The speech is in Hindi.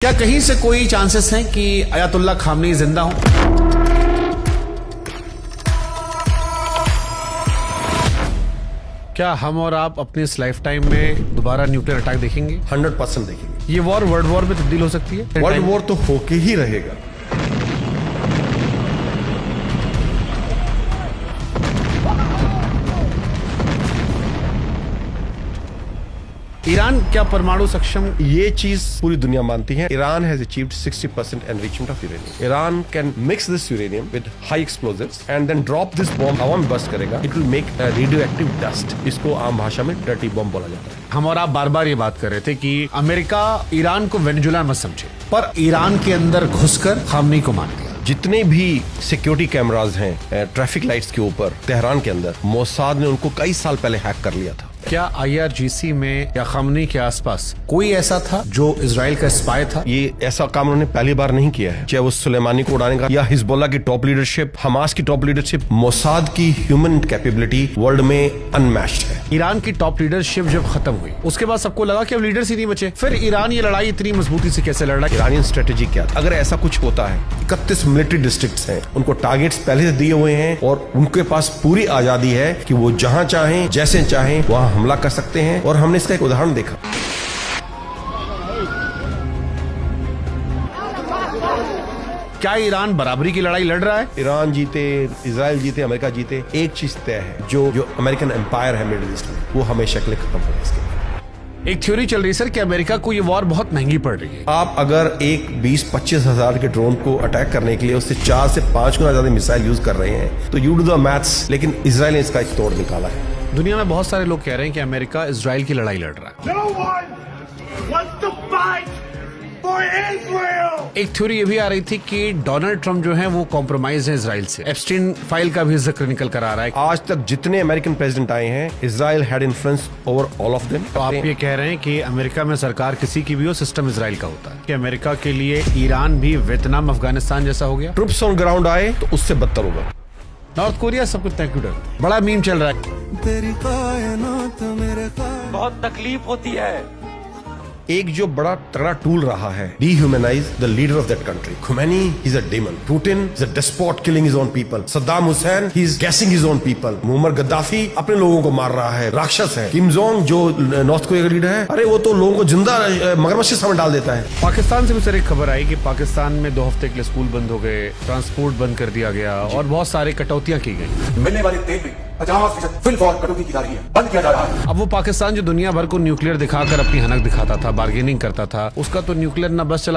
क्या कहीं से कोई चांसेस हैं कि अयातुल्ला खामनी जिंदा हो? क्या हम और आप अपनी इस लाइफ टाइम में दोबारा न्यूक्लियर अटैक देखेंगे? 100% देखेंगे। ये वॉर वर्ल्ड वॉर में तब्दील हो सकती है? वर्ल्ड वॉर तो होके ही रहेगा। ईरान क्या परमाणु सक्षम? ये चीज पूरी दुनिया मानती है। Iran has achieved 60% enrichment of uranium. Iran can mix this uranium with high explosives and then drop this bomb हवा में बस्ट करेगा। It will make radio active dust. इसको आम भाषा में डर्टी बॉम्ब बोला जाता है। हम और आप बार बार ये बात कर रहे थे कि अमेरिका ईरान को वेनेजुला मत समझे, पर ईरान के अंदर घुसकर खामनी को मार दिया। जितने भी सिक्योरिटी कैमराज हैं ट्रैफिक लाइट्स के ऊपर तेहरान के अंदर, मोसाद ने उनको कई साल पहले हैक कर लिया था। क्या IRGC में या खामनी के आसपास कोई ऐसा था जो इजराइल का स्पाई था? ये ऐसा काम उन्होंने पहली बार नहीं किया है। चाहे वो सुलेमानी को उड़ाने का या हिजबुल्ला की टॉप लीडरशिप, हमास की टॉप लीडरशिप, मोसाद की ह्यूमन कैपेबिलिटी वर्ल्ड में अनमैच्ड है। ईरान की टॉप लीडरशिप जब खत्म हुई उसके बाद सबको लगा कि अब लीडर्स ही नहीं बचे। फिर ईरान ये लड़ाई इतनी मजबूती से कैसे लड़ रहा है? ईरानियन स्ट्रेटेजी क्या था? अगर ऐसा कुछ होता है, 31 मिलिट्री डिस्ट्रिक्ट्स हैं, उनको टारगेट्स पहले से दिए हुए हैं और उनके पास पूरी आजादी है कि वो जहां चाहें जैसे चाहें वहां हमला कर सकते हैं। और हमने इसका एक उदाहरण देखा। क्या ईरान बराबरी की लड़ाई लड़ रहा है? ईरान जीते, इजराइल जीते, अमेरिका जीते, एक चीज तय है, जो अमेरिकन एम्पायर है मिडिल ईस्ट में, वो हमेशा के लिए खत्म होगा। इसके एक थ्योरी चल रही है सर कि अमेरिका को ये वॉर बहुत महंगी पड़ रही है। आप अगर एक 20-25 हजार के ड्रोन को अटैक करने के लिए उससे 4 से 5 गुना ज्यादा मिसाइल यूज कर रहे हैं तो यू डू द मैथ्स। लेकिन इजराइल ने इसका एक तोड़ निकाला है। दुनिया में बहुत सारे लोग कह रहे हैं कि अमेरिका इजराइल की लड़ाई लड़ रहा है। No one wants to fight for Israel. एक थ्योरी ये भी आ रही थी कि डोनाल्ड ट्रंप जो है वो कॉम्प्रोमाइज है इजराइल से। एप्स्टीन फाइल का भी जिक्र निकल कर आ रहा है। आज तक जितने अमेरिकन प्रेसिडेंट आए हैं, Israel had influence over all of them. तो आप ये कह रहे हैं कि अमेरिका में सरकार किसी की भी हो, सिस्टम इजराइल का होता है कि अमेरिका के लिए ईरान भी वियतनाम अफगानिस्तान जैसा हो गया? ट्रुप्स ऑन ग्राउंड आए तो उससे बदतर होगा। नॉर्थ कोरिया सब कुछ तय क्यों डरता है? बड़ा मीम चल रहा है। बहुत तकलीफ होती है। एक जो बड़ा तगड़ा टूल रहा है, dehumanise the leader of that country. Khomeini, he's a demon. Putin is a despot killing his own people. Saddam Hussein, he's gassing his own people. Muammar Gaddafi अपने लोगों को मार रहा है, राक्षस है। किम जोंग जो नॉर्थ कोरिया का लीडर है, अरे वो तो लोगों को जिंदा मगरमच्छ के सामने डाल देता है। पाकिस्तान से भी सर एक खबर आई कि पाकिस्तान में 2 हफ्ते के लिए स्कूल बंद हो गए, ट्रांसपोर्ट बंद कर दिया गया और बहुत सारे कटौतियां की गई। मिलने वाले तेल में 50% फिल फॉर कटौती की जा रही है, बंद किया जा रहा है। अब वो पाकिस्तान जो दुनिया भर को न्यूक्लियर दिखाकर अपनी हनक दिखाता था, बार्गेनिंग करता था, उसका तो न्यूक्लियर न बस चला